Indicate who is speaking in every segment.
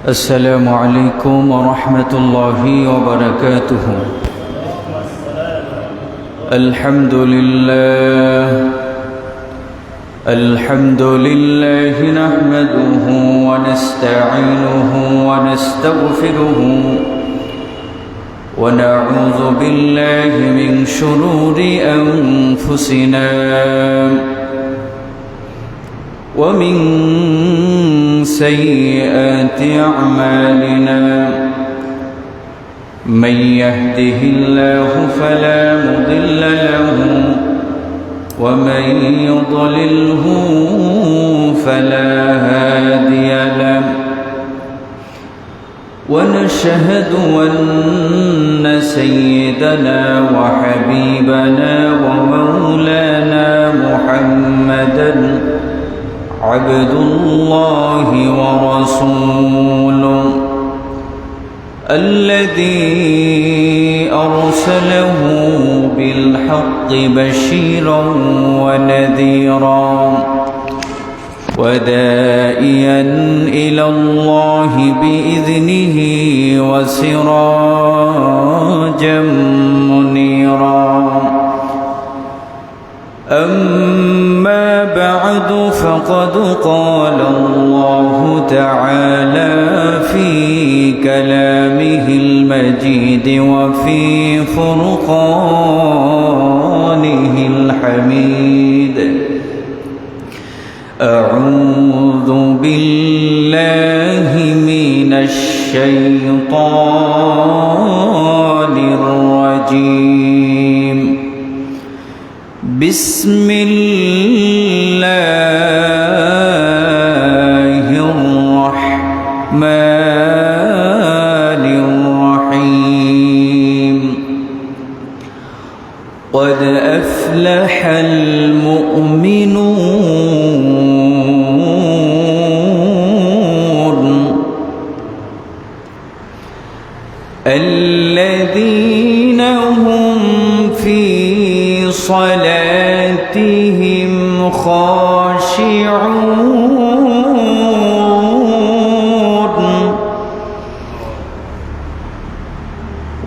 Speaker 1: السلام عليكم ورحمة الله وبركاته. الحمد لله نحمده ونستعينه ونستغفره ونعوذ بالله من شرور أنفسنا ومن سيئات أعمالنا. من يهده الله فلا مضل له ومن يضلله فلا هادي له. ونشهد أن سيدنا وحبيبنا ومولانا محمدًا عبد الله ورسوله الذي أرسله بالحق بشيرا ونذيرا وداعيا إلى الله بإذنه وسراجا منيرا. أما بعد فقد قال الله تعالى في كلامه المجيد وفي فرقانه الحميد. أعوذ بالله من الشيطان الرجيم. بسم الله الرحمن الرحيم. قد أفلح المؤمنون الذين هم في صلاتهم خاشعون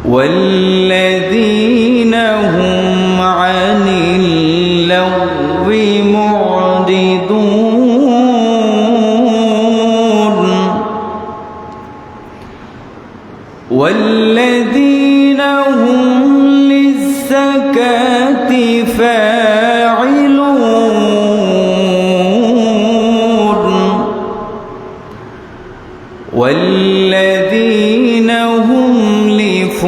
Speaker 1: والذين هم عن اللغو معرضون والذين هم للزكاة فاعلون والذين هم لفروجهم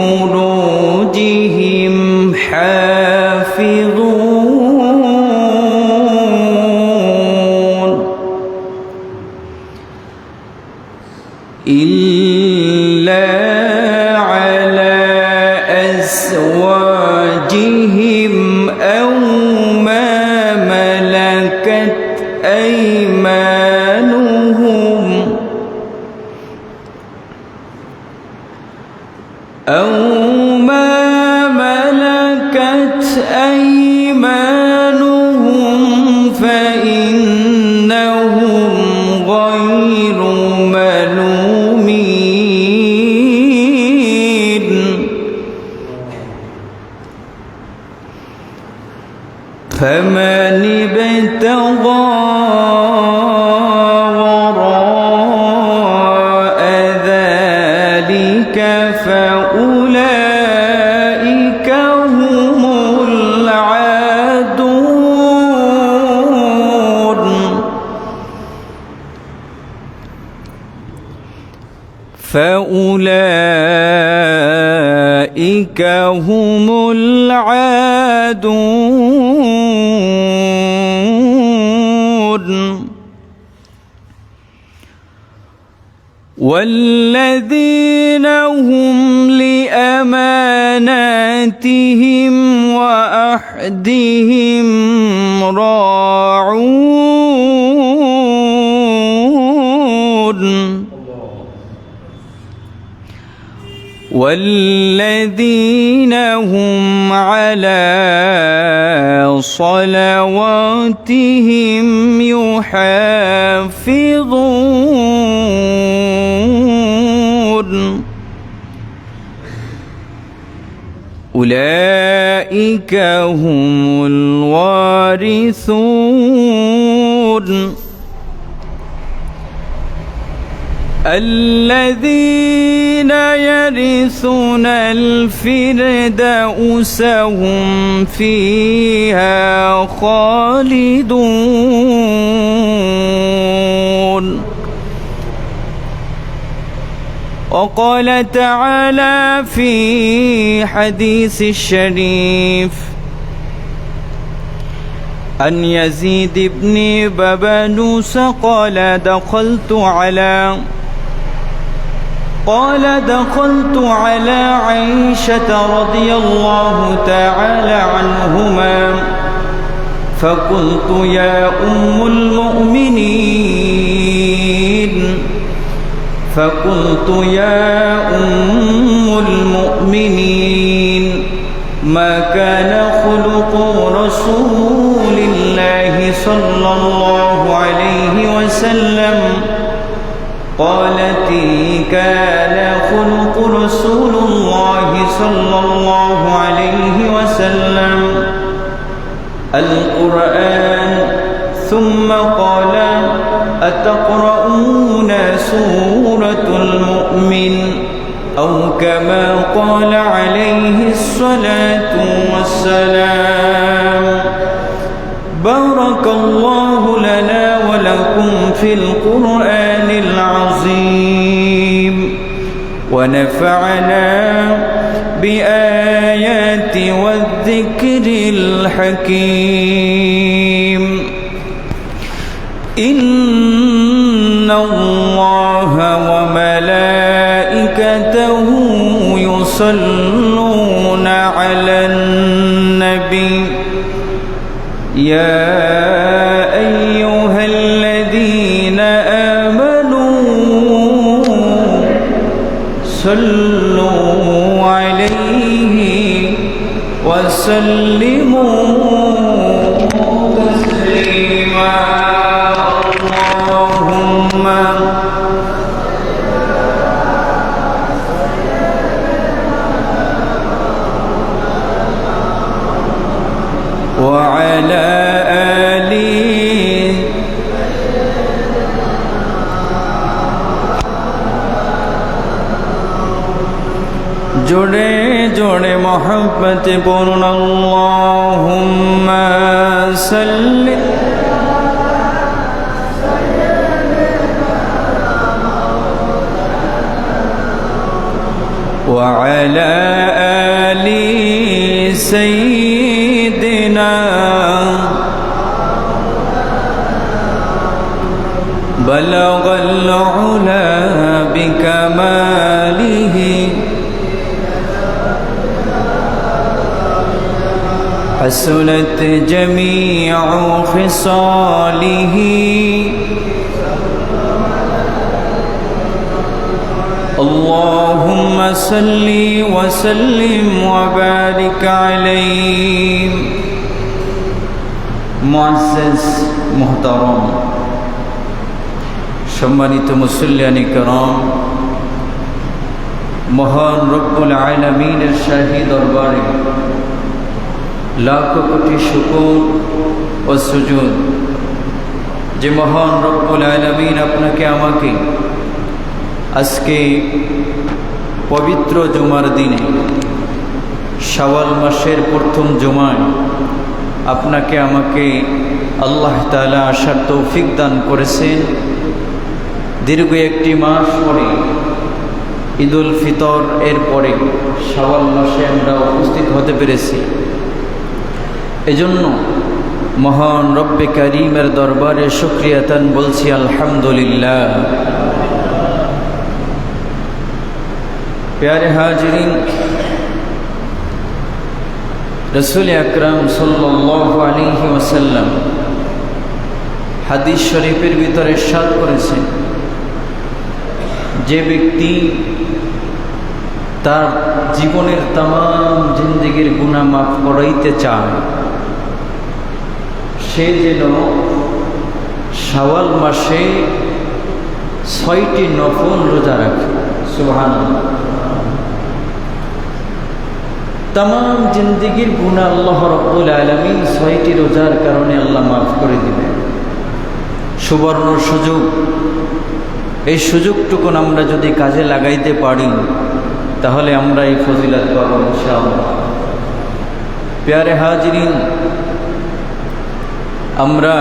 Speaker 1: حافظون إلا على أزواجهم أو ما ملكت أيمانهم فإنهم غير ملومين. فمن ابتغى وراء ذلك فأولئك هم العادون. فأولئك هم العادون. والذين هم لأماناتهم وعهدهم راعون. والذين هم على صلواتهم يحافظون. أولئك هم الوارثون الذين يرثون الفردوس هم فيها خالدون وقال تعالى في حديث الشريف عن يزيد بن بابنوس قال دخلت على عائشة رضي الله تعالى عنهما فقلت يا أم المؤمنين ما كان خلق رسول الله صلى الله عليه وسلم قالت كان خلق رسول الله صلى الله عليه وسلم القرآن ثم قال أتقرؤون سورة المؤمن أو كما قال عليه الصلاة والسلام بارك الله لنا ولكم في القرآن العظيم ونفعنا بآيات والذكر الحكيم إن الله وملائكته يصلون على النبي يا أيها الذين آمنوا صلوا عليه وسلموا تسليما اللهم وعلى آله जोड़े जोड़े मोहब्बत बोलना अल्लाहुम्मा सल्लि وعلى آل سيدنا بلغ العلا بكماله حسنت جميع خصاله اللهم صل وسلم وبارك عليه মুআজ্জাজ মুহতারাম সম্মানিত মুসল্লিয়ানে কেরাম মহান রব্বুল আলামিনের শাহী দরবারে লাখ কোটি শুকর ও সুজুদ যে মহান রব্বুল আলামিন আপনাকে আমাকে আজকে পবিত্র জুমার দিনে শাওয়াল মাসের প্রথম জুমায় আপনাকে আমাকে আল্লাহ তাআলা আসার তৌফিক দান করেছেন। দীর্ঘ একটি মাস পরে ঈদুল ফিতর এর পরে শাওয়াল মাসে আমরা উপস্থিত হতে পেরেছি। এজন্য মহান রব্বে কারীমের দরবারে শুকরিয়াতান বলছি আলহামদুলিল্লাহ। प्यारे हाजिरीन, रसूल আকরাম সাল্লাল্লাহু আলাইহি ওয়াসাল্লাম হাদিস শরীফের ভিতরে ইরশাদ করেছেন, যে ব্যক্তি তার জীবনের तमाम জিন্দেগির গুনাহ মাফ করাইতে চায় সে যেন শাওয়াল মাসে 6টি নফল রোজা রাখে। সুবহানাল্লাহ। तमाम जिंदगीर गुनाह আল্লাহ রব্বুল আলামিন 6টি রোজার কারণে আল্লাহ মাফ করে দিবেন। সুবর্ণ সুযোগ, এই সুযোগটুকু আমরা যদি কাজে লাগাইতে পারি তাহলে আমরা এই ফজিলত পাবো ইনশাআল্লাহ। প্যারে হাজিরিন, আমরা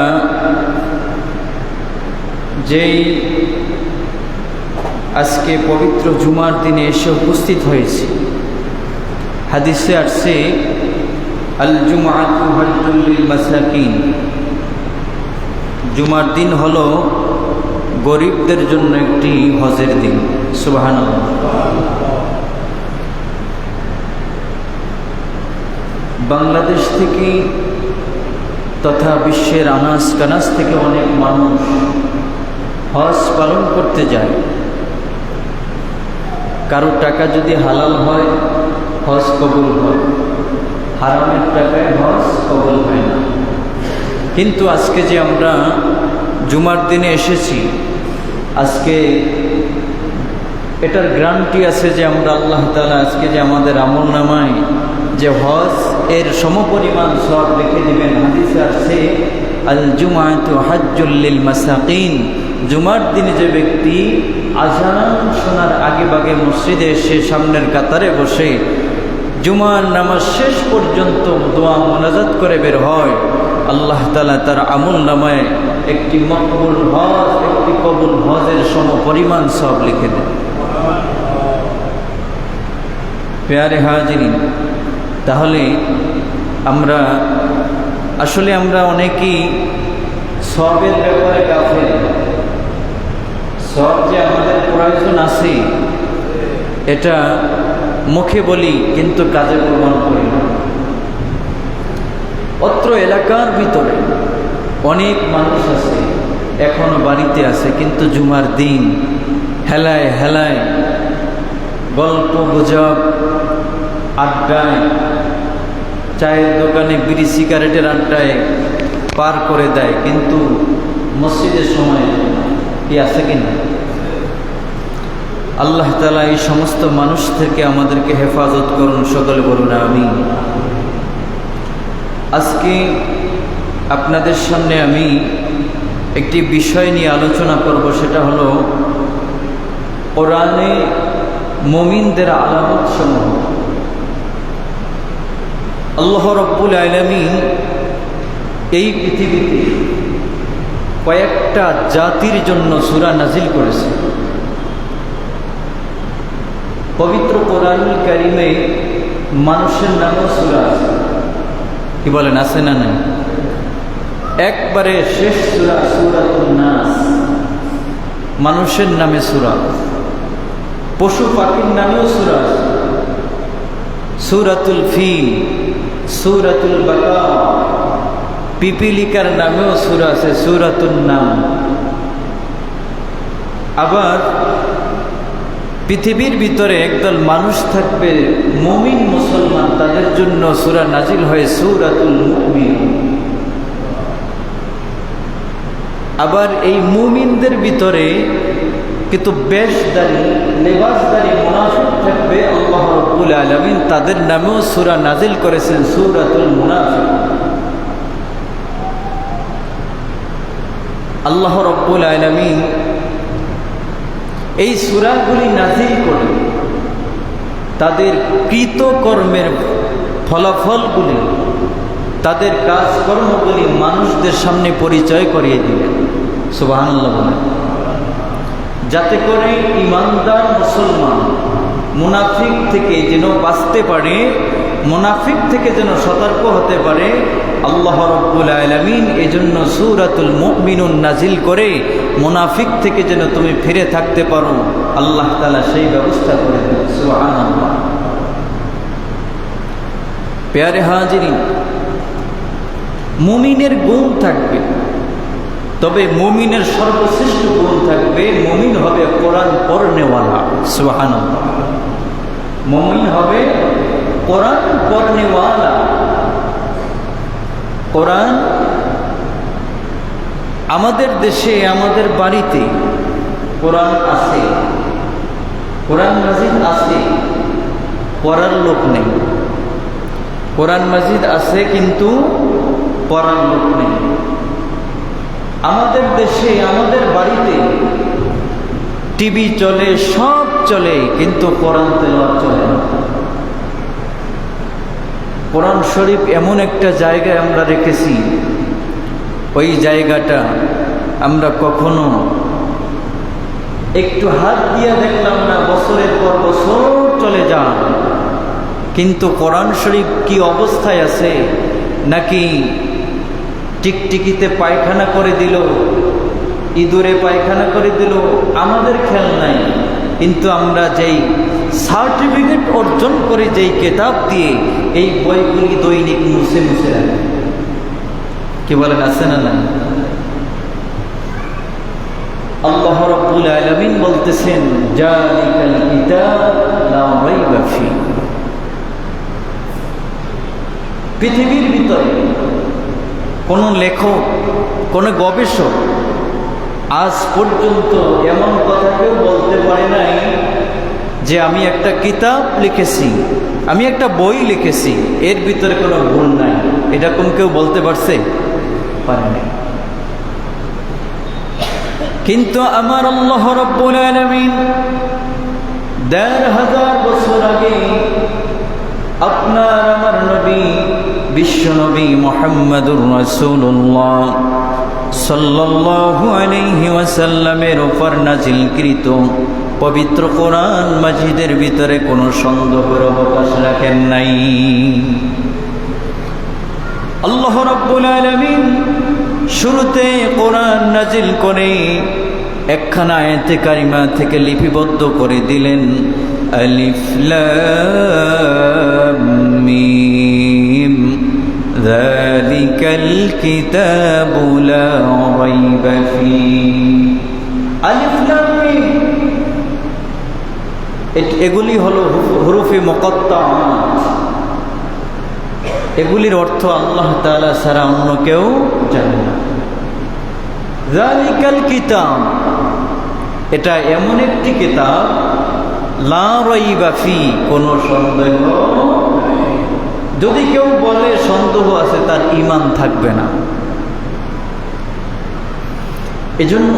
Speaker 1: যেই আজকে পবিত্র জুমার দিনে এসে উপস্থিত হয়েছি, হাদিসে আসছে আল জুমআতু হজ্জুল লিল মাসাকিন, জুমার দিন হলো গরিবদের জন্য একটি হজের দিন। সুবহানাল্লাহ। বাংলাদেশ থেকে তথা বিশ্বের আনাস কানাস থেকে অনেক মানুষ হজ পালন করতে যায়। কারো টাকা যদি হালাল হয় হজ কবুল হয়, হারামের টাকায় হজ কবুল হয় না। কিন্তু আজকে যে আমরা জুমার দিনে এসেছি, আজকে এটার গ্যারান্টি আছে যে আমরা আল্লাহ তাআলা আজকে যে আমাদের আমলনামায় যে হজ এর সমপরিমাণ সওয়াব লিখে দিবেন। হাদিসে আছে আল জুমআতু হজ্জুল লিল মাসাকিন, জুমার দিনে যে ব্যক্তি আযান শোনার আগে ভাগে মসজিদে এসে সামনের কাতারে বসে জুমার নামাজ শেষ পর্যন্ত দোয়া মোনাজাত করে বের হয়, আল্লাহ তাআলা তার আমলনামায় একটি মকবুল হজ, একটি কবুল হজের সমপরিমাণ সওয়াব লিখে দেন। প্যারে হাজিরিন, তাহলে আমরা অনেকেই সওয়াবের ব্যাপারে গাফেল। সওয়াব যে আমাদের প্রয়োজন আছে এটা মুখে বলি কিন্তু কাজে প্রমাণ করি না। অত্র এলাকার ভিতরে অনেক মানুষ আছে এখনো বাড়িতে আছে, কিন্তু জুমার দিন হেলায় হেলায় গল্প গুজব আড্ডায়, চায়ের দোকানে, বিড়ি সিগারেটের আড্ডায় পার করে দেয়, কিন্তু মসজিদের সময় কি আছে কিনা? আল্লাহ তাআলা এই সমস্ত মানুষ থেকে আমাদেরকে হেফাজত করুন, সকলে বলুন আমিন। আজকে আপনাদের সামনে আমি একটি বিষয় নিয়ে আলোচনা করব, সেটা হলো কোরআনে মুমিনদের আলামত সমূহ। আল্লাহ রব্বুল আলামিন এই পৃথিবীতে কয়েকটা জাতির জন্য সূরা নাজিল করেছে। পবিত্র কোরআনুল কারীমে মানুষের নামও সূরা আছে। কি বলেন, আছে না নাই? একবারে শেষ সূরা সূরাতুন নাস, মানুষের নামে সূরা। পশু পাখির নামেও সূরা আছে, সূরাতুল ফিল, সূরাতুল বাকারা। পিপিলিকার নামেও সূরা আছে, সূরাতুন নাম। আবার পৃথিবীর ভিতরে একদল মানুষ থাকবে মুমিন মুসলমান, তাদের জন্য সূরা নাজিল হয় সূরাতুল মুমিন। আবার এই মুমিনদের ভিতরে কিন্তু বেশদারি, লেবাসদারি মুনাফিক থাকবে, আল্লাহ রাব্বুল আলামিন তাদের নামেও সূরা নাজিল করেছেন সূরাতুল মুনাফিক। আল্লাহ রাব্বুল আলামিন এই সূরাগুলি নাজিল করে তাদের কৃতকর্মের ফলাফলগুলি, তাদের কাজকর্মগুলি মানুষদের সামনে পরিচয় করিয়ে দিলেন। সুবহানাল্লাহ বলেন, যাতে করে ঈমানদার মুসলমান মুনাফিক থেকে যেন বাঁচতে পারে, মুনাফিক থেকে যেন সতর্ক হতে পারে। আল্লাহ রাব্বুল আলামিন এজন্য সূরাতুল মুমিনুন নাজিল করে মুনাফিক থেকে যেন তুমি ফিরে থাকতে পারো, আল্লাহ তাআলা সেই ব্যবস্থা করে দেন। সুবহানাল্লাহ। প্যারে হাজিরিন, মুমিনের গুণ থাকবে, তবে মুমিনের সর্বশ্রেষ্ঠ গুণ থাকবে, মুমিন হবে কোরআন পড়নেওয়ালা। সুবহানাল্লাহ। মুমিন হবে কোরআন পড়নেওয়ালা। কোরআন আমাদের দেশে, আমাদের বাড়িতে কোরআন আছে, কোরআন মাজিদ আছে, পড়ার লোক নেই। কোরআন মাজিদ আছে কিন্তু পড়ার লোক নেই। আমাদের দেশে, আমাদের বাড়িতে টিভি চলে, সব চলে, কিন্তু কোরআন তেলাওয়াত চলে না। কোরআন শরীফ এমন একটা জায়গায় আমরা রেখেছি, ওই জায়গাটা আমরা কখনো একটু হাত দিয়ে দেখলাম না, বছরের পর বছর চলে যান, কিন্তু কোরআন শরীফ কি অবস্থায় আছে, নাকি টিকটিকিতে পায়খানা করে দিল, ইঁদুরে পায়খানা করে দিল, আমাদের খেয়াল নাই। কিন্তু আমরা যেই সার্টিফিকেট অর্জন করে, যেই কিতাব দিয়ে এই বইগুলি দৈনিক মুছে মুছে রাখে, কি বলেন, আছে না না? আল্লাহ রাব্বুল আলামিন বলতেছেন, জালিকাল কিতাব লা রাইবা ফি। পৃথিবীর ভিতরে কোন লেখক, কোন গবেষক আজ পর্যন্ত এমন কথা কেউ বলতে পারে নাই যে আমি একটা কিতাব লিখেছি, আমি একটা বই লিখেছি, এর ভিতরে কোনো ভুল নাই। এটা কোন কেউ বলতে পারছে? পারে নাই। কিন্তু আমার আল্লাহ রাব্বুল আলামিন ১৫০০ বছর আগে আপনার আমার নবী, বিশ্ব নবী মুহাম্মদুর রাসূলুল্লাহ সাল্লাল্লাহু আলাইহি ওয়াসাল্লামের উপর নাজিলকৃত পবিত্র কোরআন মাজিদের ভিতরে কোনো সন্দেহের অবকাশ রাখেন নাই। আল্লাহ রাব্বুল আলামিন শুরুতে কোরআন নাজিল করে একখানা আয়াতে কারিমা থেকে লিপিবদ্ধ করে দিলেন, আলিফ লাম মিম যালিকাল কিতাবু লা রাইবা ফীহ। আলিফ লাম মিম, এগুলি হলো হুরুফে মুকাত্তাআত। এগুলির অর্থ আল্লাহ তাআলা ছাড়া অন্য কেউ জানে না। যালিকাল কিতাব, এটা এমন একটি কিতাব, লা রাইবা ফী, কোনো সন্দেহ নেই। যদি কেউ বলে সন্দেহ আছে, তার ঈমান থাকবে না। এজন্য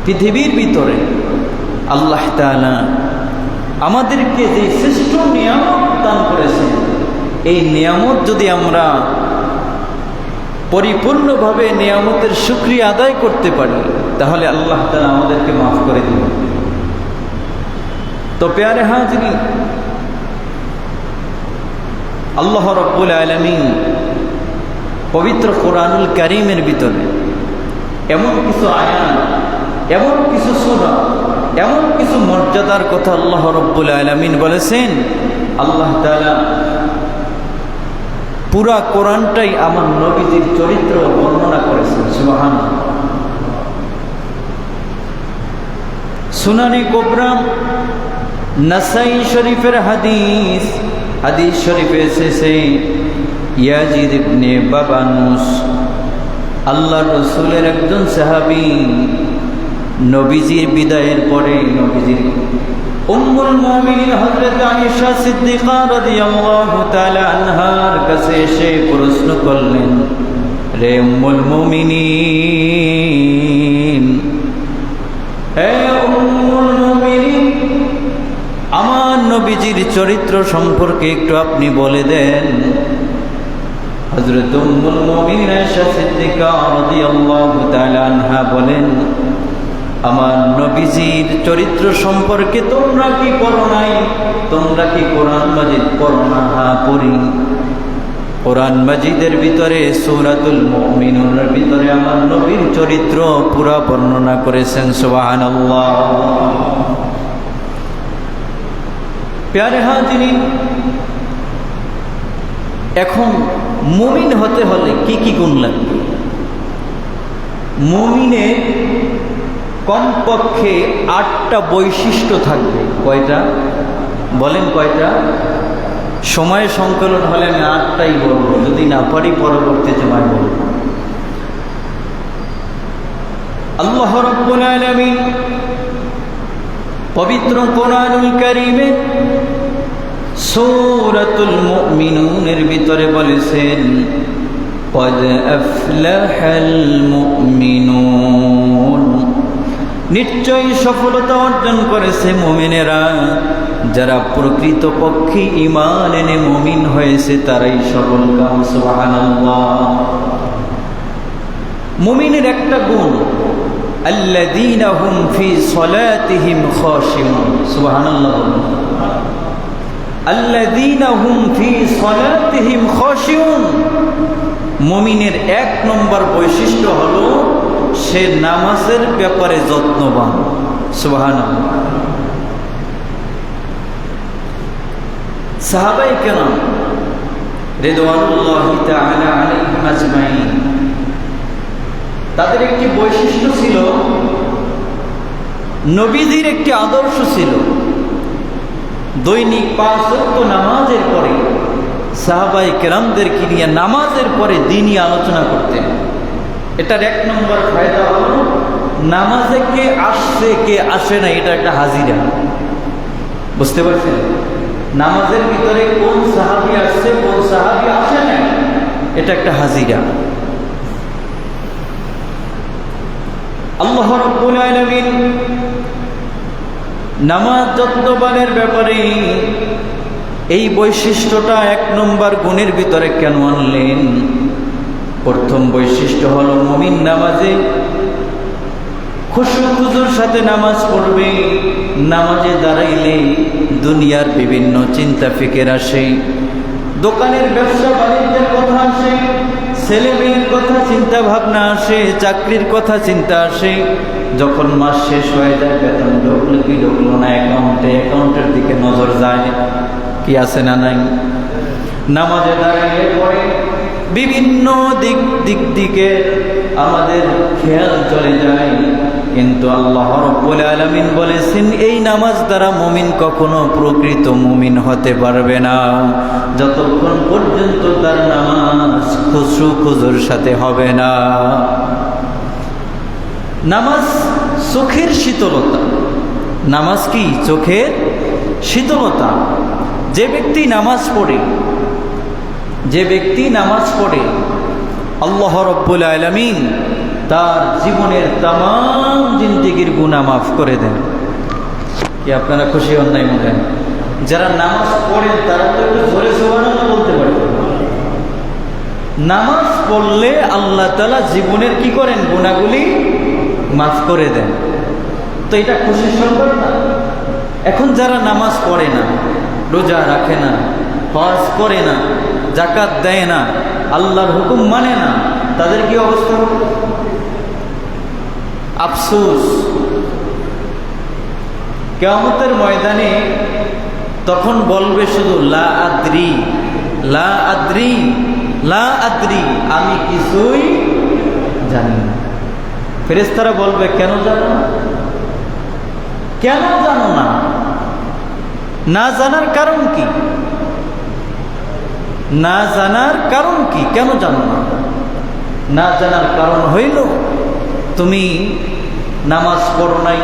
Speaker 1: পৃথিবীর ভিতরে আল্লাহ তাআলা আমাদেরকে যে শ্রেষ্ঠ নিয়ামত দান করেছেন, এই নিয়ামত যদি আমরা পরিপূর্ণভাবে নিয়ামতের শুকরিয়া আদায় করতে পারি, তাহলে আল্লাহ তাআলা আমাদেরকে মাফ করে দিবেন। তো প্যারে হাজিরিন, আল্লাহ রাব্বুল আলামিন পবিত্র কোরআনুল কারীমের ভিতরে এমন কিছু আয়াত, এমন কিছু সূরা, এমন কিছু মর্যাদার কথা আল্লাহ রাব্বুল আলামিন বলেছেন। আল্লাহ তাআলা পুরা কোরআনটাই আমার নবীজির চরিত্র বর্ণনা করেছেন। সুবহানাল্লাহ। সুনানে কুবরা নাসাই শরীফের হাদিস শরীফে এসেছে, ইয়াজিদ ইবনে বাবানুস আল্লাহর রাসূলের একজন সাহাবী, নবীজির বিদায়ের পরে নবীজির উম্মুল মুমিনিন হযরত আয়েশা সিদ্দিকা রাদিয়াল্লাহু তাআলা আনহার কাছে এসে প্রশ্ন করলেন, রে উম্মুল মুমিনিন, হে উম্মুল মুমিনিন, আমার নবীজির চরিত্র সম্পর্কে একটু আপনি বলে দেন। হযরত উম্মুল মুমিনিন আয়েশা সিদ্দিকা রাদিয়াল্লাহু তাআলা আনহা বলেন, আমার নবীজির চরিত্র সম্পর্কে তোমরা কি পড়ো নাই? তোমরা কি কোরআন মাজিদ পড়ো না? হ্যাঁ, পড়ি। কোরআন মাজিদের ভিতরে সূরাতুল মুমিনুনের ভিতরে আমার নবীর চরিত্র পুরা বর্ণনা করেছেন। সুবহানাল্লাহ। প্যারে হাজিরিন, এখন মুমিন হতে হলে কি কি গুণ লাগবে? মুমিনের কমপক্ষে 8টা বৈশিষ্ট্য থাকবে। কয়টা বলেন? কয়টা? সময় সংকলন হলে আমি 8টাই বলব, যদি না পারি পরবর্তী জমায় বলব। আল্লাহ রাব্বুল আলামিন পবিত্র কোরআনুল কারীমে সূরাতুল মুমিনুনের ভিতরে বলেছেন قد أفلح المؤمنون নিশ্চয়ই সফলতা অর্জন করেছে মুমিনেরা যারা প্রকৃতপক্ষে ঈমান এনে মুমিন হয়েছে তারাই সফল কাম সুবহানাল্লাহ মুমিনের একটা গুণ আল্লাযীনা হুম ফি সলাতিহিম খাশিউন সুবহানাল্লাহ আল্লাযীনা হুম ফি সলাতিহিম খাশিউন মুমিনের এক নম্বর বৈশিষ্ট্য হলো সে নামাজের ব্যাপারে যত্নবান সুবহানাল্লাহ সাহাবায়ে কেরাম রিদওয়ানুল্লাহি তাআলা আলাইহিম আজমাইন তাদের একটি বৈশিষ্ট্য ছিল নবীজির একটি আদর্শ ছিল দৈনিক 5 ওয়াক্ত নামাজের পরে সাহাবায়ে কেরামদেরকে নিয়ে নামাজের পরে দ্বীনি আলোচনা করতেন এটার এক নম্বর ফায়দা হলো নামাজে কে আসছে কে আসে না এটা একটা হাজিরা বুঝতে পারছেন নামাজের ভিতরে কোন সাহাবী আসছে কোন সাহাবী আসে না এটা একটা হাজিরা আল্লাহ রাব্বুল আলামিন নামাজ যত্নবানের ব্যাপারে এই বৈশিষ্ট্যটা এক নম্বর গুণের ভিতরে কেন আনলেন প্রথম বৈশিষ্ট্য হলো মুমিন নামাজে খুশু খুজুর সাথে নামাজ পড়বে নামাজে দাঁড়াইলে দুনিয়ার বিভিন্ন চিন্তা ফিকির আসে দোকানের ব্যবসা বাণিজ্যের কথা আসে ছেলে মেয়ের কথা চিন্তা ভাবনা আসে চাকরির কথা চিন্তা আসে যখন মাস শেষ হয়ে যায় বেতন ঢুকলো কি ঢুকলো না অ্যাকাউন্টের দিকে নজর যায় কি আছে না নাই নামাজে দাঁড়াইলে পরে বিভিন্ন দিকে আমাদের খেয়াল চলে যায় কিন্তু আল্লাহ রাব্বুল আলামিন বলেছেন এই নামাজ দ্বারা মুমিন কখনো প্রকৃত মুমিন হতে পারবে না যতক্ষণ পর্যন্ত তার নামাজ খুশু খুজুর সাথে হবে না নামাজ চোখের শীতলতা নামাজ কি চোখের শীতলতা যে ব্যক্তি নামাজ পড়ে আল্লাহ রাব্বুল আলামিন তার জীবনের तमाम জিন্দেগির গুনাহ মাফ করে দেন কি আপনারা খুশি হন নাই মনে যারা নামাজ পড়েন তারা তো একটু জোরে সুবহানাল্লাহ বলতে পারে নামাজ পড়লে আল্লাহ তাআলা জীবনের কি করেন গুনাহগুলি মাফ করে দেন তো এটা খুশির সংবাদ না এখন যারা নামাজ পড়ে না রোজা রাখে না হজ করে না যাকাত দেয় না আল্লাহর হুকুম মানে না তাদের কি অবস্থা হবে আফসোস কিয়ামতের ময়দানে তখন বলবে শুধু লা আদ্রি লা আদ্রি লা আদ্রি আমি কিছুই জানি না ফেরেশতারা বলবে কেন জানো না না জানার কারণ কি কেন জানো না জানার কারণ হইল তুমি নামাজ পড়ো নাই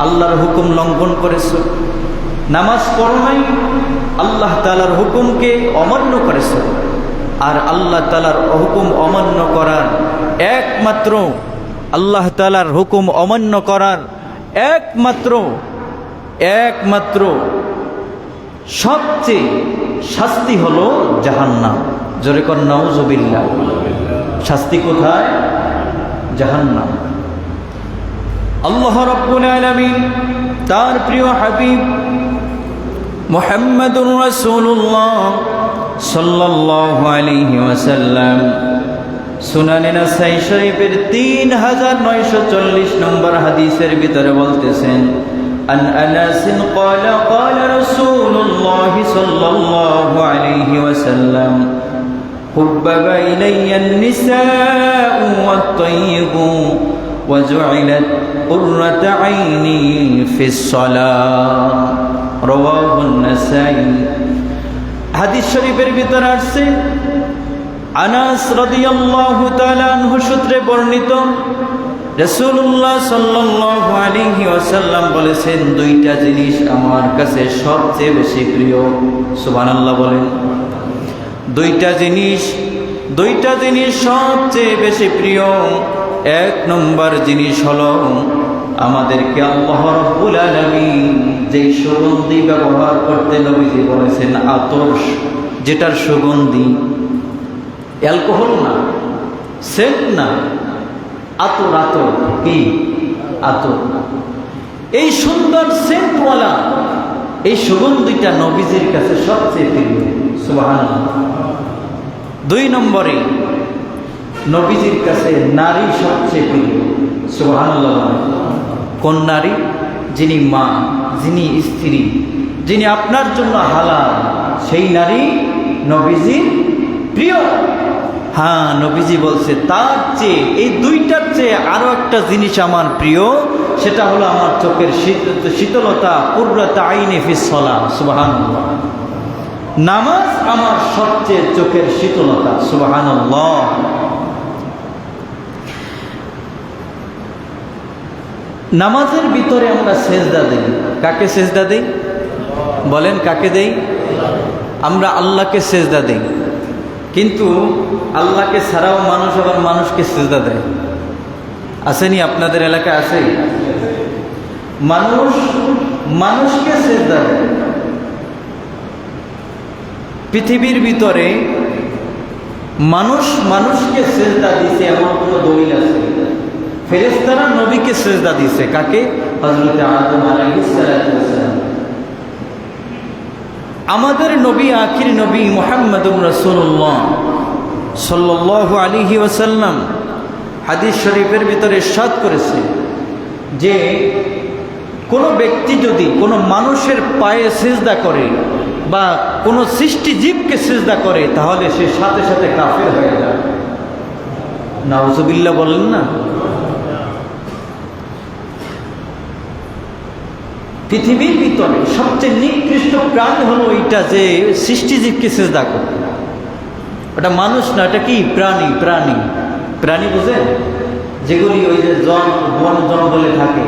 Speaker 1: আল্লাহর হুকুম লঙ্ঘন করেছো নামাজ পড়ো নাই আল্লাহ তাআলার হুকুমকে অমান্য করেছো আর আল্লাহ তাআলার হুকুম অমান্য করার একমাত্র আল্লাহ তাআলার হুকুম অমান্য করার একমাত্র সবচেয়ে শাস্তি হলো জাহান্নাম জোরে কর নাউযুবিল্লাহ শাস্তি কোথায় জাহান্নাম আল্লাহ রাব্বুল আলামিন তার প্রিয় হাবিব মুহাম্মাদুর রাসূলুল্লাহ সাল্লাল্লাহু আলাইহি ওয়াসাল্লাম সুনানে নাসাই শরীফের 3940 নম্বর হাদিসের ভিতরে বলতেছেন আন আনাস ক্বালা ক্বালা রাসূলুল্লাহ সাল্লাল্লাহু আলাইহি ওয়াসাল্লাম হুব্বাবা ইলাইয়া النساء والطيب وجعلت قرة عيني في الصلاة رواه النسائي হাদিস শরীফের ভিতরে আছে আনাস রাদিয়াল্লাহু তাআলা আনহু সূত্রে বর্ণিত রাসূলুল্লাহ সাল্লাল্লাহু আলাইহি ওয়াসাল্লাম বলেছেন, দুইটা জিনিস আমার কাছে সবচেয়ে বেশি প্রিয়। সুবহানাল্লাহ বলেন। দুইটা জিনিস সবচেয়ে বেশি প্রিয়। এক নম্বর জিনিস হলো আমাদেরকে আল্লাহ রাব্বুল আলামিন যেই সুগন্ধি ব্যবহার করতে নবীজি বলেছেন, আতর, যেটার সুগন্ধি, অ্যালকোহল না, সেন্ট না, আতর। আতর কি? আতর। এই সুন্দর সেন্টওয়ালা এই সুগন্ধিটা নবীজির কাছে সবচেয়ে প্রিয়। সুবহানাল্লাহ। দুই নম্বরে নবীজির কাছে নারী সবচেয়ে প্রিয়। সুবহানাল্লাহ। কোন নারী? যিনি মা, যিনি স্ত্রী, যিনি আপনার জন্য হালাল, সেই নারী নবীজির প্রিয়। হ্যাঁ, নবীজি বলছে তার চেয়ে, এই দুইটার চেয়ে আরো একটা জিনিস আমার প্রিয়, সেটা হলো আমার চোখের শীতলতা, কুররাত আইনি ফিস সালাহ। সুবহানাল্লাহ। নামাজ আমার সবচেয়ে চোখের শীতলতা। সুবহানাল্লাহ। নামাজের ভিতরে আমরা সেজদা দেই। কাকে সেজদা দেই? বলেন, কাকে দেই? আমরা আল্লাহকে সেজদা দেই। কিন্তু আল্লাহকে ছাড়াও মানুষ আবার মানুষকে সেজদা দেয়। আসেনি? আপনাদের এলাকায় আছে? মানুষকে সেজদা দেয়। পৃথিবীর ভিতরে মানুষকে সেজদা দিছে এমন কোনো দলিল আছে? ফেরেশতারা নবীকে সেজদা দিছে। কাকে? হযরত আদম আলাইহিস সালাতু ওয়াস সালাম। আমাদের নবী, আখির নবী মুহাম্মদুর রাসূলুল্লাহ সাল্লাল্লাহু আলাইহি ওয়াসাল্লাম হাদিস শরীফের ভিতরে ইরশাদ করেছে যে কোনো ব্যক্তি যদি কোনো মানুষের পায়ে সিজদা করে বা কোনো সৃষ্টি জীবকে সিজদা করে, তাহলে সে সাথে সাথে কাফের হয়ে যায়। নাউজুবিল্লাহ বলেন না। পৃথিবীর ভিতরে সবচেয়ে নিকৃষ্ট প্রাণী হলো এইটা যে সৃষ্টিজীবকে সিজদা করে। ওটা মানুষ না, এটা কি? প্রাণী বুঝেন? যেগুলি ওই যে বন জঙ্গলে থাকে।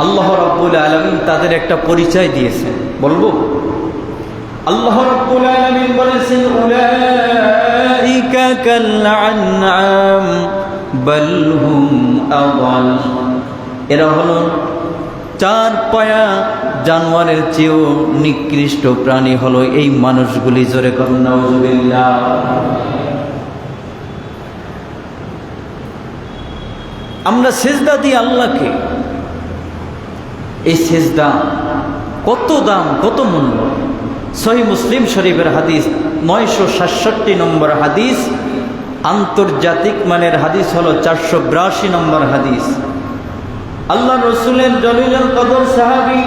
Speaker 1: আল্লাহ রাব্বুল আলামিন তাদের একটা পরিচয় দিয়েছেন, বলবো? আল্লাহ রাব্বুল আলামিন বলেছেন, উলাইকা কাল আনআম বাল হুম আযাল। এরা হলো চার পায়া জানোয়ারের চেয়েও নিকৃষ্ট প্রাণী হলো এই মানুষগুলি। জোরে করুন নাউজুবিল্লাহ। আমরা সেজদা দিই আল্লাহকে। এই সেজদা কত দাম, কত মূল্য। সহিহ মুসলিম শরীফের হাদিস 967 নম্বর হাদিস, আন্তর্জাতিক মানের হাদিস হলো 482 নম্বর হাদিস। আল্লাহ রসুলের জলিলুল কদর সাহাবী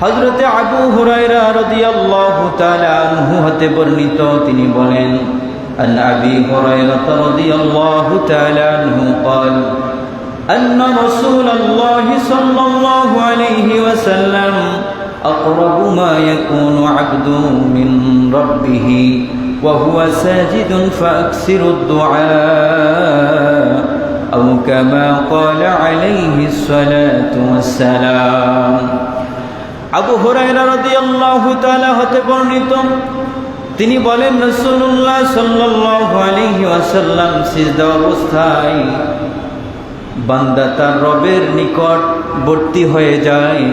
Speaker 1: হযরতে আবু হুরায়রা রাদিয়াল্লাহু তাআলা আনহু হতে বর্ণিত, তিনি বলেন, আন আবি হুরায়রা রাদিয়াল্লাহু তাআলা আনহু قال أن رسول الله صلى الله عليه وسلم أقرب ما يكون عبد من ربه وهو ساجد فأكثر الدعاء أو كما قال عليه الصلاة والسلام। আবু হুরায়রা রাদিয়াল্লাহু তাআলা হতে বর্ণিত, তিনি বলেন, রাসূলুল্লাহ সাল্লাল্লাহু আলাইহি ওয়াসাল্লাম সিজদা অবস্থায় বান্দা তার রবের নিকটবর্তী হয়ে যায়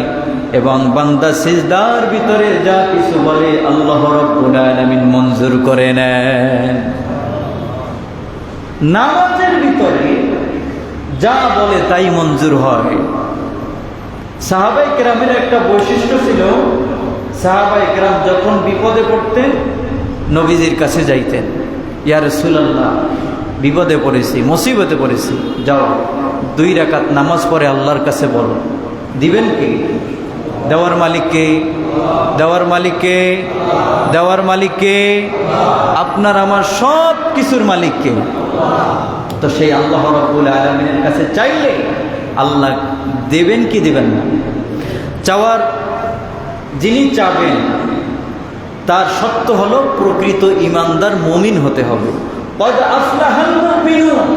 Speaker 1: এবং বান্দা সিজদার ভিতরে যা কিছু বলে আল্লাহ রাব্বুল আলামিন মঞ্জুর করে নেন। নামাজের ভিতরে যা বলে তাই মঞ্জুর হয়। সাহাবায়ে কেরামের একটা বৈশিষ্ট্য ছিল, সাহাবায়ে কেরাম যখন বিপদে পড়তেন নবীজির কাছে যাইতেন, ইয়া রাসূলুল্লাহ বিপদে পড়েছি, মুসিবতে পড়েছি, যাও 2 রাকাত নামাজ পড়ে আল্লাহর কাছে বলো। দিবেন কি? দেওয়ার মালিককে, দেওয়ার মালিককে, দেওয়ার মালিককে, আপনার আমার সব কিছুর মালিককে। তো সেই আল্লাহ রাব্বুল আলামিনের কাছে চাইলে আল্লাহ দেবেন কি দিবেন না? চাওয়ার, যিনি চাবেন তার শর্ত হলো প্রকৃত ঈমানদার মুমিন হতে হবে। قد أفلح মুমিনুন,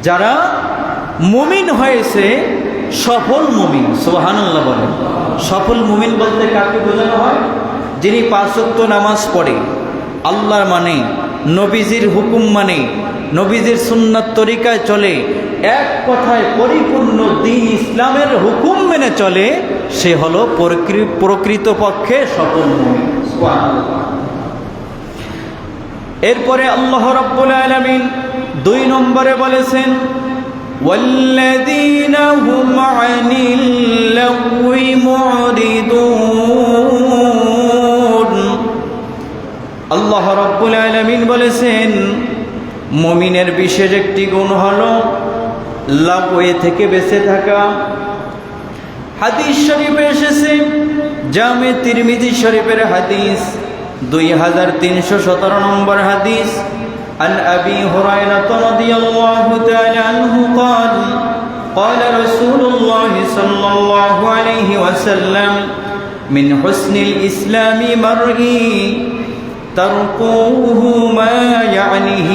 Speaker 1: যারা মুমিন হয়েছে সফল মুমিন। সুবহানাল্লাহ বলেন। সফল মুমিন বলতে কাকে বোঝানো হয়? যিনি 5 ওয়াক্ত নামাজ পড়ে, আল্লাহর মানে, নবীজির হুকুম মানে, নবীজির সুন্নাত তরিকায় চলে, এক কথায় পরিপূর্ণ দ্বীন ইসলামের হুকুম মেনে চলে, সে হলো প্রকৃতপক্ষে সফল মুমিন। সুবহানাল্লাহ। এরপরে আল্লাহ রাব্বুল আলামিন 2 নম্বরে বলেছেন, ওয়াল্লাযীনা হুম আনিল লাগওয়ি মুরিদুন। আল্লাহ রাব্বুল আলামিন বলেছেন, মুমিনের বিশেষ একটি গুণ হলো লাগওয়ে থেকে বেঁচে থাকা। হাদিস শরীফে এসেছে, জামে তিরমিজি শরীফের হাদিস 2317 নম্বর হাদিস, عن أبي هريرة رضي الله تعالى عنه قال قال رسول الله صلى الله عليه وسلم من حسن الإسلام مرئي تركوه ما يعنيه।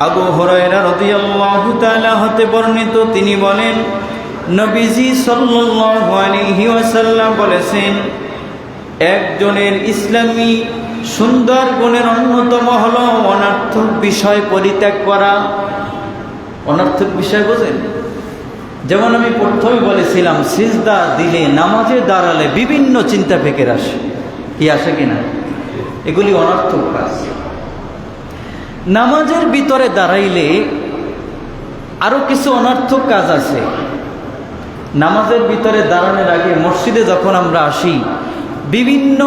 Speaker 1: আবু হুরায়রা রাদিয়াল্লাহু তাআলা হতে বর্ণিত, তিনি বলেন, নবীজি সাল্লাল্লাহু আলাইহি ওয়াসাল্লাম বলেছেন, একজনের ইসলামী সুন্দর গুণের অন্যতম হলো অনর্থক বিষয় পরিত্যাগ করা। অনর্থক বিষয় বোঝেন? যেমন আমি প্রথমে বলেছিলাম, সিজদা দিলে, নামাজে দাঁড়ালে বিভিন্ন চিন্তা ফিকির আসে, কি আসে কিনা? এগুলি অনর্থক কাজ। নামাজের ভিতরে দাঁড়াইলে আরো কিছু অনর্থক কাজ আছে। নামাজের ভিতরে দাঁড়ানোর আগে মসজিদে যখন আমরা আসি, বিভিন্ন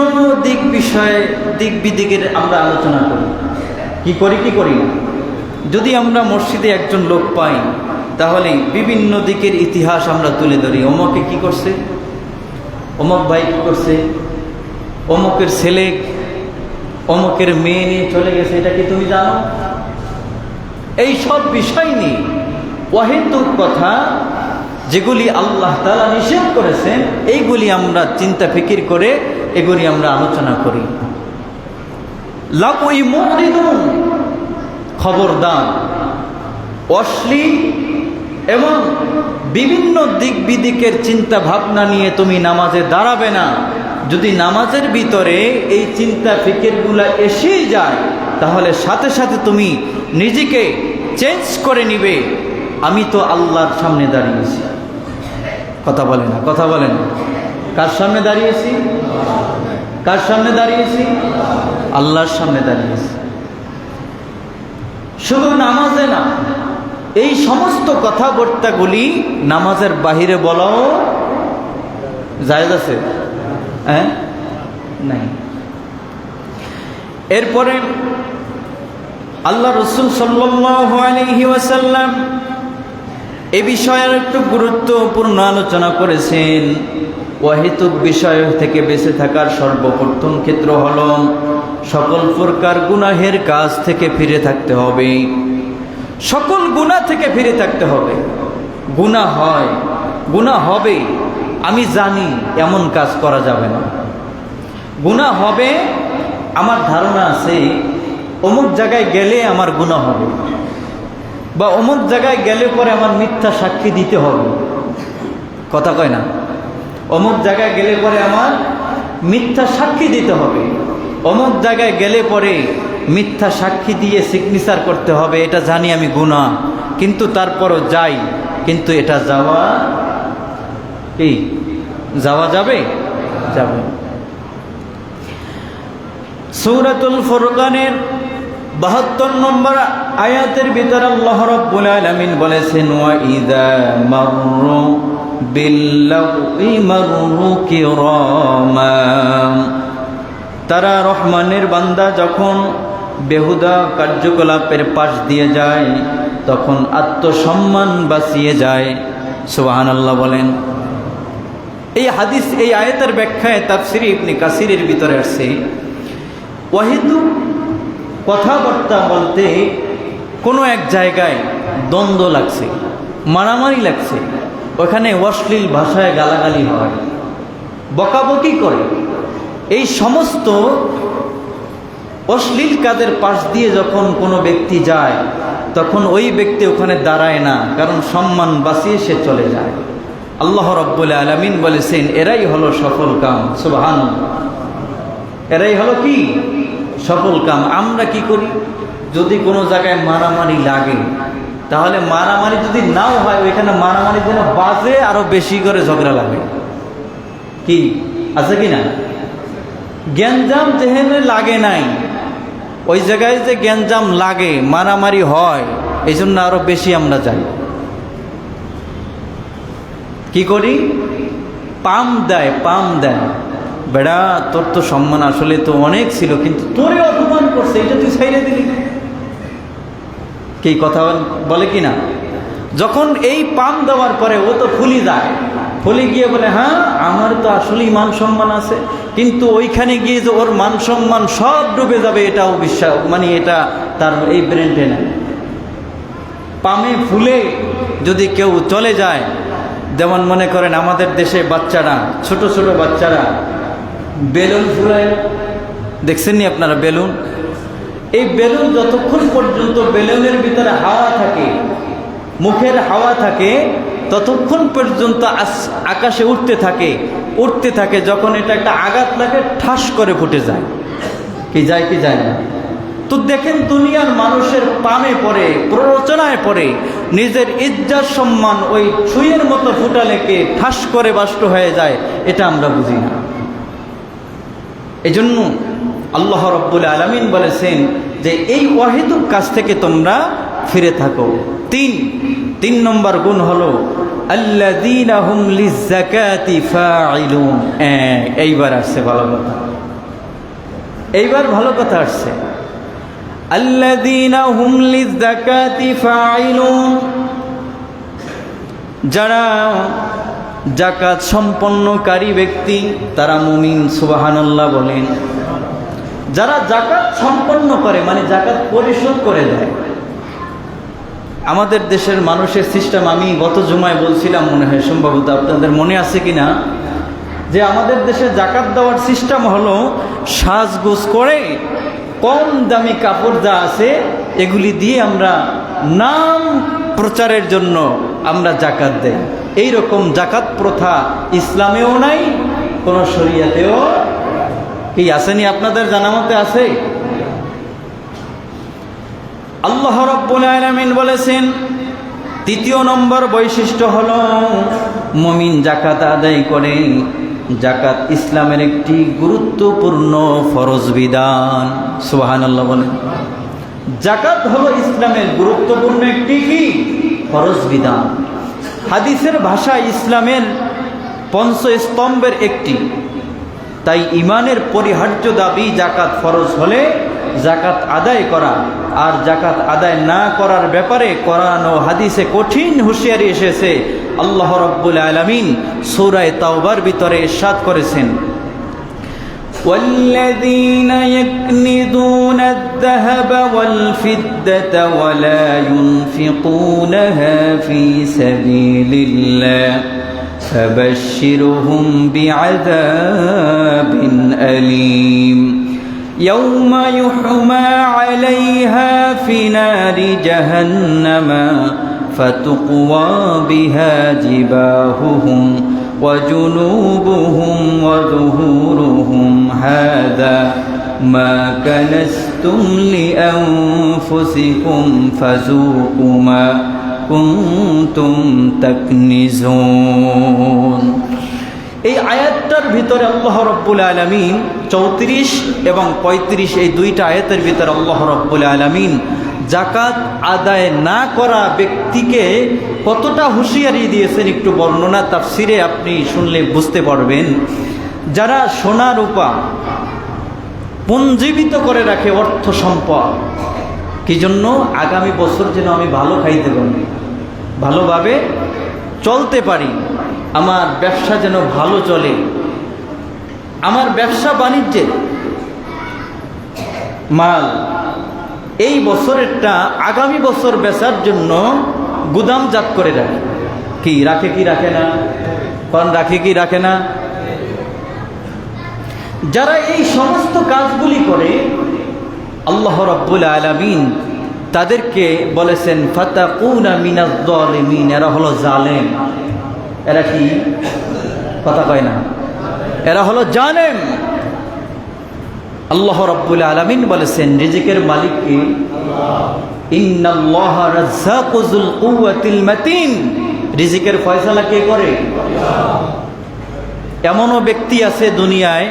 Speaker 1: দিক বিদিকের আমরা আলোচনা করি। কি করি না? যদি আমরা মসজিদে একজন লোক পাই, তাহলে বিভিন্ন দিকের ইতিহাস আমরা তুলে ধরি। অমুকে কি করছে, অমুক ভাই কি করছে, অমুকের ছেলে অমুকের মেয়ে নিয়ে চলে গেছে, এটা কি তুমি জানো? এই সব বিষয় নিয়ে অহেতুক কথা, যেগুলি আল্লাহ তাআলা নিষেধ করেছেন, এইগুলি আমরা চিন্তা ফিকির করে এগুলি আমরা আলোচনা করি। লাগওয়ি মুরিদুন, খবরদার, অশ্লীল এবং বিভিন্ন দিক বিদিকের চিন্তা ভাবনা নিয়ে তুমি নামাজে দাঁড়াবে না। যদি নামাজের ভিতরে এই চিন্তা ফিকিরগুলো এসেই যায়, তাহলে সাথে সাথে তুমি নিজেকে চেঞ্জ করে নিবে, আমি তো আল্লাহর সামনে দাঁড়িয়েছি। কথা বলে না, কথা বলেন। কার সামনে দাঁড়িয়েছি? কার সামনে দাঁড়িয়েছি? আল্লাহর সামনে দাঁড়িয়েছি। শুধু নামাজে না, এই সমস্ত কথাবার্তাগুলি নামাজের বাহিরে বলাও জায়েজ আছে? হ্যাঁ, নাই। এরপরে আল্লাহ রাসূল সাল্লাল্লাহু আলাইহি ওয়াসাল্লাম এ বিষয়ে একটু গুরুত্বপূর্ণ আলোচনা করেছেন। অহেতুক বিষয় থেকে বেঁচে থাকার সর্বপ্রথম ক্ষেত্র হল সকল প্রকার গুনাহের কাজ থেকে ফিরে থাকতে হবে। সকল গুনাহ থেকে ফিরে থাকতে হবে। গুনাহ হয়, গুনাহ হবে, আমি জানি, এমন কাজ করা যাবে না। গুনাহ হবে, আমার ধারণা আছে অমুক জায়গায় গেলে আমার গুনাহ হবে, বা অমুক জায়গায় গেলে পরে আমার মিথ্যা সাক্ষী দিতে হবে। কথা কয় না? অমুক জায়গায় গেলে পরে আমার মিথ্যা সাক্ষী দিতে হবে, অমুক জায়গায় গেলে পরে মিথ্যা সাক্ষী দিয়ে সিগনেচার করতে হবে। এটা জানি আমি গুনাহ, কিন্তু তারপরও যাই। কিন্তু এটা যাওয়া কি যাওয়া যাবে? যাবে। সূরাতুল ফুরকানের 72 নম্বর আয়াতের ভিতরে আল্লাহ রাব্বুল আলামিন বলেছেন, ওয়া ইযা মাররু বিল্লাগহি মাররু কিরামা। তারা রহমানের বান্দা যখন বেহুদা কার্যকলাপের পাশ দিয়ে যায়, তখন আত্মসম্মান বাঁচিয়ে যায়। সুবহানাল্লাহ বলেন। এই হাদিস, এই আয়াতের ব্যাখ্যায় তাফসীর ইবনে কাসিরের ভিতরে আসছে, ওয়াহিদুক কথাবার্তা বলতে কোনো এক জায়গায় দ্বন্দ্ব লাগছে, মারামারি লাগছে, ওখানে অশ্লীল ভাষায় গালাগালি হয়, বকাবকি করে, এই সমস্ত অশ্লীল কাজের পাশ দিয়ে যখন কোনো ব্যক্তি যায় তখন ওই ব্যক্তি ওখানে দাঁড়ায় না, কারণ সম্মান বাঁচিয়ে সে চলে যায়। আল্লাহ রাব্বুল আলামিন বলেছেন এরাই হলো সফল কাম। সুবহানাল্লাহ, এরাই হলো কি সফল কাম। আমরা কি করি? যদি কোনো জায়গায় মারামারি লাগে, তাহলে মারামারি যদি নাও হয় ওইখানে মারামারি যেন বাজে আরো বেশি করে ঝগড়া লাগে। কি আছে কি না? গ্যাঞ্জাম যেখানে লাগে নাই ওই জায়গায় যে গ্যাঞ্জাম লাগে, মারামারি হয়, এই জন্য আরো বেশি আমরা যাই। কি করি? পাম দেয়, পাম দেয়। বেড়া, তোর তো সম্মান আসলে তো অনেক ছিল, কিন্তু তোরে অপমান করছে, এটা তুই ছাইড়ে দিলি। কি কথা বলে কি না? যখন এই পাম দেওয়ার পরে ও তো ফুলি যায়, ফুলে গিয়ে বলে হ্যাঁ আমার তো আসলেই মান সম্মান আছে, কিন্তু ওইখানে গিয়ে যে ওর মান সম্মান সব ডুবে যাবে এটাও বিশ্বাস, মানে এটা তার এই ব্রেনটে নেই। পামে ফুলে যদি কেউ চলে যায়, যেমন মনে করেন আমাদের দেশে বাচ্চারা, ছোট ছোট বাচ্চারা বেলুন ফুলায়, দেখছেন নি আপনারা বেলুন? এই বেলুন যতক্ষণ পর্যন্ত বেলুনের ভিতরে হাওয়া থাকে, মুখের হাওয়া থাকে, ততক্ষণ পর্যন্ত আকাশে উঠতে থাকে, উঠতে থাকে। যখন এটা একটা আঘাত লাগে ঠাস করে ফুটে যায়। কি যায় কি যায় না? তো দেখেন দুনিয়ার মানুষের পামে পড়ে, প্ররোচনায় পড়ে, নিজের ইজ্জত সম্মান ওই ছুঁয়ের মতো ফুটালেকে ঠাস করে বাষ্ট হয়ে যায়, এটা আমরা বুঝি না। এজন্য আল্লাহ রাব্বুল আলামিন বলেছেন যে এই অহেতুক কাজ থেকে তোমরা ফিরে থাকো। তিন নম্বর গুণ হলো আল্লাযীনা হুম লিয-যাকাতি ফাঈলুন। এইবার আসছে ভালো কথা, এইবার ভালো কথা আসছে। আল্লাযীনা হুম লিয-যাকাতি ফাঈলুন, যারা যাকাত সম্পন্নকারী ব্যক্তি তারা মুমিন। সুবহানাল্লাহ বলেন। যারা যাকাত সম্পন্ন করে মানে যাকাত পরিশোধ করে দেয়। আমাদের দেশের মানুষের সিস্টেম, আমি গত জুমায় বলছিলাম মনে হয়, সম্ভবত আপনাদের মনে আছে কিনা, যে আমাদের দেশে যাকাত দেওয়ার সিস্টেম হলো সাজগোজ করে কম দামি কাপড় যা আছে এগুলি দিয়ে আমরা নাম প্রচারের জন্য আমরা যাকাত দেই। এইরকম যাকাত প্রথা ইসলামেও নাই, কোন শরিয়াতেও কি আসেনি? আপনাদের জানা মতে আছে? আল্লাহ রাব্বুল আলামিন বলেছেন তৃতীয় নম্বর বৈশিষ্ট্য হলো মুমিন যাকাত আদায় করে। যাকাত ইসলামের একটি গুরুত্বপূর্ণ ফরজ বিধান। সুবহানাল্লাহ বলেন। যাকাত হলো ইসলামের গুরুত্বপূর্ণ একটি কি ফরজ বিধান। হাদিসের ভাষায় ইসলামের পঞ্চস্তম্ভের একটি। তাই ইমানের পরিহার্য দাবি যাকাত ফরজ হলে যাকাত আদায় করা, আর যাকাত আদায় না করার ব্যাপারে কোরআন ও হাদিসে কঠিন হুঁশিয়ারি এসেছে। আল্লাহ রাব্বুল আলামিন সূরা তাওবার ভিতরে ইরশাদ করেছেন, والذين يكنزون الذهب والفضة ولا ينفقونها في سبيل الله فبشرهم بعذاب أليم يوم يحمى عليها في نار جهنم فتقوى بها جباههم وجنوبهم وظهورهم هذا ما كنزتم لأنفسكم فذوقوا ما كنتم تكنزون। এই আয়াতটার ভিতরে আল্লাহ রাব্বুল আলামিন 34 এবং 35 এই দুইটা আয়াতের ভিতরে আল্লাহ রাব্বুল আলামিন যাকাত আদায় না করা ব্যক্তিকে কতটা হুঁশিয়ারি দিয়েছেন একটু বর্ণনা তাফসিরে আপনি শুনলে বুঝতে পারবেন। যারা সোনা রূপা পুঞ্জীবিত করে রাখে অর্থ সম্পদ, কি জন্য? আগামী বছর যেন আমি ভালো খাইতে পারি, ভালোভাবে চলতে পারি, আমার ব্যবসা যেন ভালো চলে, আমার ব্যবসা বাণিজ্যে মাল এই বছরেরটা আগামী বছর বেচার জন্য গুদামজাত করে রাখে। কি রাখে কি রাখে না? কারণ রাখে কি রাখে না? যারা এই সমস্ত কাজগুলি করে আল্লাহ রাব্বুল আলামিন তাদেরকে বলেছেন ফাতাকুনা মিনাজ জালিমিন, এরা হলো জালেম। এরা কি কথা কয় না? এরা হলো জালেম। আল্লাহ রাব্বুল আলামিন বলেছেন রিজিকের মালিক কে? ইন্নাল্লাহা রাজ্জাকু যুল কুওয়াতিল মাতিন, রিজিকের ফয়সালা কে করে? এমনও ব্যক্তি আছে দুনিয়ায়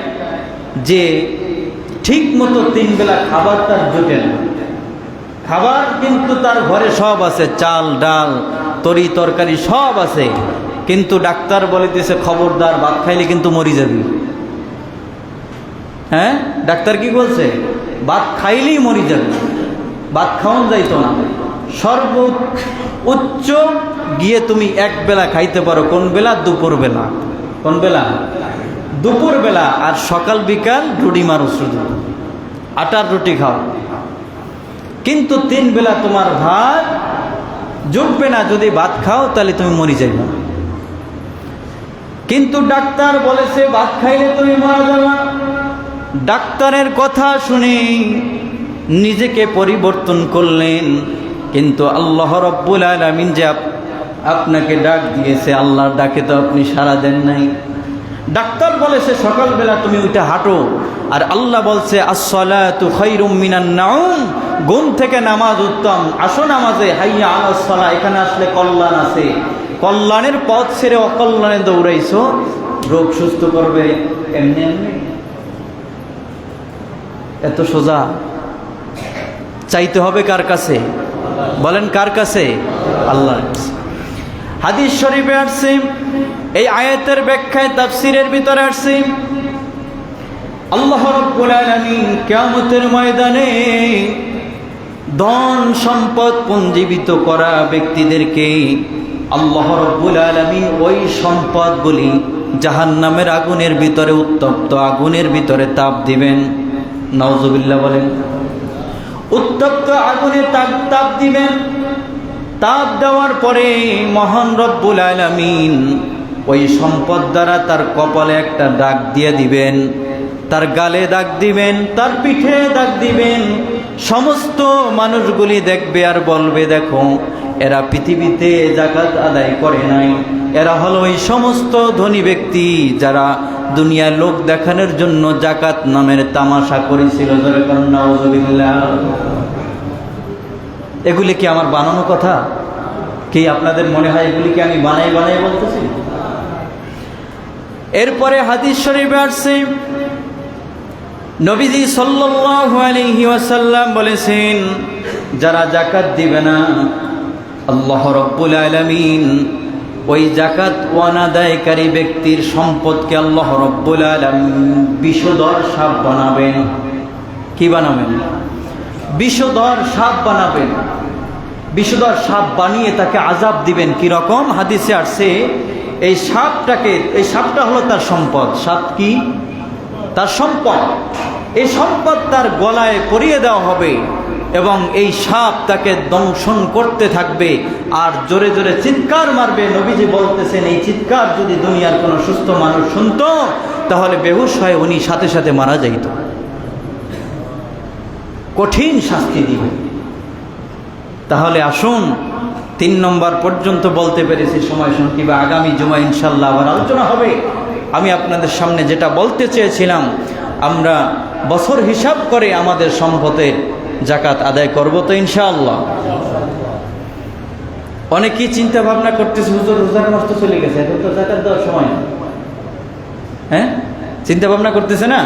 Speaker 1: যে ঠিক মতো 3 বেলা খাবার তার জোটে না। খাবার কিন্তু তার ঘরে সব আছে, চাল ডাল তরি তরকারি সব আছে, কিন্তু ডাক্তার বলিতেছে খবরদার ভাত খাইলে কিন্তু মরি যাবি। হ্যাঁ, ডাক্তার কি বলছে? ভাত খাইলেই মরি যাবে। ভাত খাওয়ান যাইতো না, সর্বোচ্চ গিয়ে তুমি 1 বেলা খাইতে পারো। কোন বেলা? দুপুর বেলা। কোন বেলা? দুপুর বেলা। আর সকাল বিকাল রুটি মারো, শুধু আটার রুটি খাও, কিন্তু 3 বেলা তোমার ভাত জুটবে না। যদি ভাত খাও তাহলে তুমি মরি যাইবে। কিন্তু ডাক্তার বলেছে ভাত খাইলে তুমি মারা যাবে। ডাক্তারের কথা শুনে নিজেকে পরিবর্তন করলেন, কিন্তু আল্লাহ রাব্বুল আলামিন যে আপনাকে ডাক দিয়েছে, আল্লাহর ডাকে তো আপনি সাড়া দেন নাই। ডাক্তার বলেছে সকালবেলা তুমি উঠে হাঁটো, আর আল্লাহ বলছে আস-সালাতু খায়রুম মিনান নাউম, ঘুম থেকে নামাজ উত্তম। আসো নামাজে, হাইয়া আলাস সালাহ, এখানে আসলে কল্যাণ আছে। কল্যাণের পথ ছেড়ে অকল্যাণে দৌড়াইছো, রোগ সুস্থ করবে এমনি এমনি? এত সোজা? চাইতে হবে কার কাছে? বলেন কার কাছে? আল্লাহর কাছে। হাদিস শরীফে আসছে, এই আয়াতের ব্যাখ্যায় তাফসীরের ভিতরে আসছে, আল্লাহ রাব্বুল আলামিন কিয়ামতের ময়দানে ধন সম্পদ পুঞ্জীবিত করা ব্যক্তিদেরকে আল্লাহ রাব্বুল আলামিন ওই সম্পদগুলি জাহান্নামের আগুনের ভিতরে, উত্তপ্ত আগুনের ভিতরে তাপ দিবেন। নাউজুবিল্লাহ বলেন। উত্তপ্ত আগুনে তাপ দিবেন। তাপ দেওয়ার পরে মহান রব্বুল আলামিন ওই সম্পদ দ্বারা তার কপালে একটা দাগ দিয়ে দিবেন, তার গালে দাগ দিবেন, তার পিঠে দাগ দিবেন। সমস্ত মানুষগুলি দেখবে আর বলবে, দেখো এরা পৃথিবীতে যাকাত আদায় করে নাই। এরা হলো ওই সমস্ত ধনী ব্যক্তি যারা দুনিয়ার লোক দেখানোর জন্য যাকাত নামের তামাশা করেছিল। নাউজুবিল্লাহ। এগুলি কি আমার বানানো কথা? কি আপনাদের মনে হয় এগুলি কি আমি বানাই বলতেছি? এরপরে হাদিস শরীফে আসছে, নবীজি সাল্লাল্লাহু আলাইহি ওয়াসাল্লাম বলেছেন, যারা যাকাত দিবে না, আল্লাহ রাব্বুল আলামিন ওই যাকাত অনাদায়কারী ব্যক্তির সম্পদকে আল্লাহ রাব্বুল আলামিন বিষধর সাপ বানাবেন। কি বানাবেন? বিষধর সাপ বানাবেন। বিষধর সাপ বানিয়ে তাকে আযাব দিবেন। কি রকম? হাদিসে আসছে, এই সাপটা হলো তার সম্পদ। সাপ কি? তার সম্পদ। এই সম্পদ তার গলায় পরিয়ে দেওয়া হবে এবং এই সাপ তাকে দংশন করতে থাকবে আর জোরে জোরে চিৎকার মারবে। নবীজি বলতেছেন, এই চিৎকার যদি দুনিয়ার কোনো সুস্থ মানুষ শুনতো তাহলে বেহুশ হয়ে উনি সাথে সাথে মারা যাইত। কঠিন শাস্তি দিবে। তাহলে আসুন, 3 নম্বর পর্যন্ত বলতে পেরেছি। সময় সংক্ষেপে, আগামী জুমা ইনশাল্লাহ আবার আলোচনা হবে। আমি আপনাদের সামনে যেটা বলতে চেয়েছিলাম, আমরা বছর হিসাব করে আমাদের সম্পদের যাকাত আদায় করব তো ইনশাআল্লাহ। অনেকেই চিন্তা ভাবনা করতেছে, হুজুর রোজার মাস তো চলে গেছে, এখন তো যাকাত দেওয়ার সময় না। হ্যাঁ, চিন্তা ভাবনা করতেছে না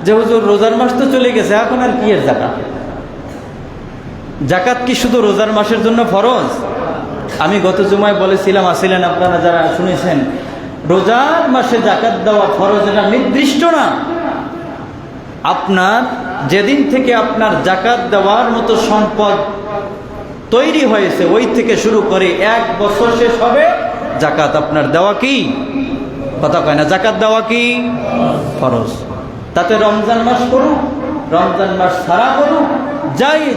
Speaker 1: যে হুজুর রোজার মাস তো চলে গেছে, এখন আর কি এর যাকাত? যাকাত কি শুধু রোজার মাসের জন্য ফরজ? আমি গত জুমায় বলেছিলাম, আসিলেন আপনারা যারা শুনেছেন, রোজার মাসে যাকাত দেওয়া ফরজ, এটা নির্দিষ্ট না। আপনার যেদিন থেকে আপনার যাকাত দেওয়ার মতো সম্পদ তৈরি হয়েছে, ওই থেকে শুরু করে 1 বছর শেষ হবে, যাকাত আপনার দেওয়া কি? কথা কয় না? যাকাত দেওয়া কি ফরজ। তাতে রমজান মাস করুক, রমজান মাস ছাড়া করুক,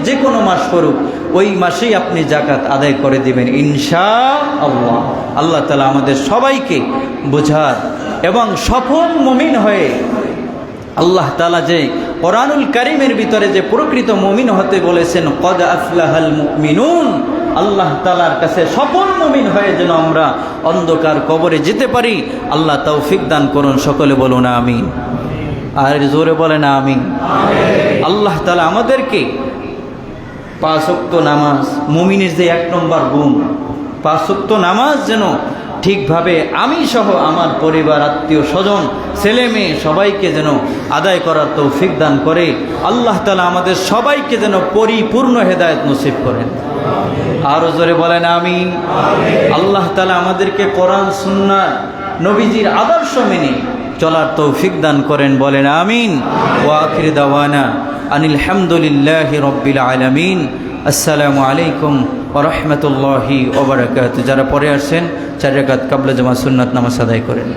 Speaker 1: যে কোনো মাস করুক, ওই মাসেই আপনি যাকাত আদায় করে দিবেন ইনশাআল্লাহ। আল্লাহ তাআলা আমাদের সবাইকে বোঝার এবং সফল মুমিন হয়ে আল্লাহ তাআলা যে কোরআনুল কারীমের ভিতরে যে প্রকৃত মুমিন হতে বলেছেন, কদ আফলাহাল মুমিনুন, আল্লাহ তাআলার কাছে সফল মুমিন হয়ে যেন আমরা অন্ধকার কবরে যেতে পারি, আল্লাহ তৌফিক দান করুন। সকলে বলুন আমিন। আর জোরে বলেন আমিন। আল্লাহ তাআলা আমাদেরকে 5 ওয়াক্ত নামাজ, মুমিনের যে 1 নম্বর গুণ, 5 ওয়াক্ত নামাজ যেন ঠিকভাবে আমি সহ আমার পরিবার, আত্মীয় স্বজন, ছেলে মেয়ে সবাইকে যেন আদায় করার তৌফিক দান করে। আল্লাহ তাআলা আমাদের সবাইকে যেন পরিপূর্ণ হেদায়েত নসিব করেন। আরো জোরে বলেন আমিন। আল্লাহ তাআলা আমাদেরকে কোরআন সুন্নাহ নবীজির আদর্শ মেনে চলার তৌফিক দান করেন, বলেন আমিন। ওয়া আখির দাওয়ানা আনিল হামদুলিল্লাহি রাব্বিল আলামিন। আসসালামু আলাইকুম ওয়া রাহমাতুল্লাহি ওয়া বারাকাতুহু। যারা পরে আসছেন 4 রাকাত কাবলা জামা সুন্নাত নামাজ আদায় করেন।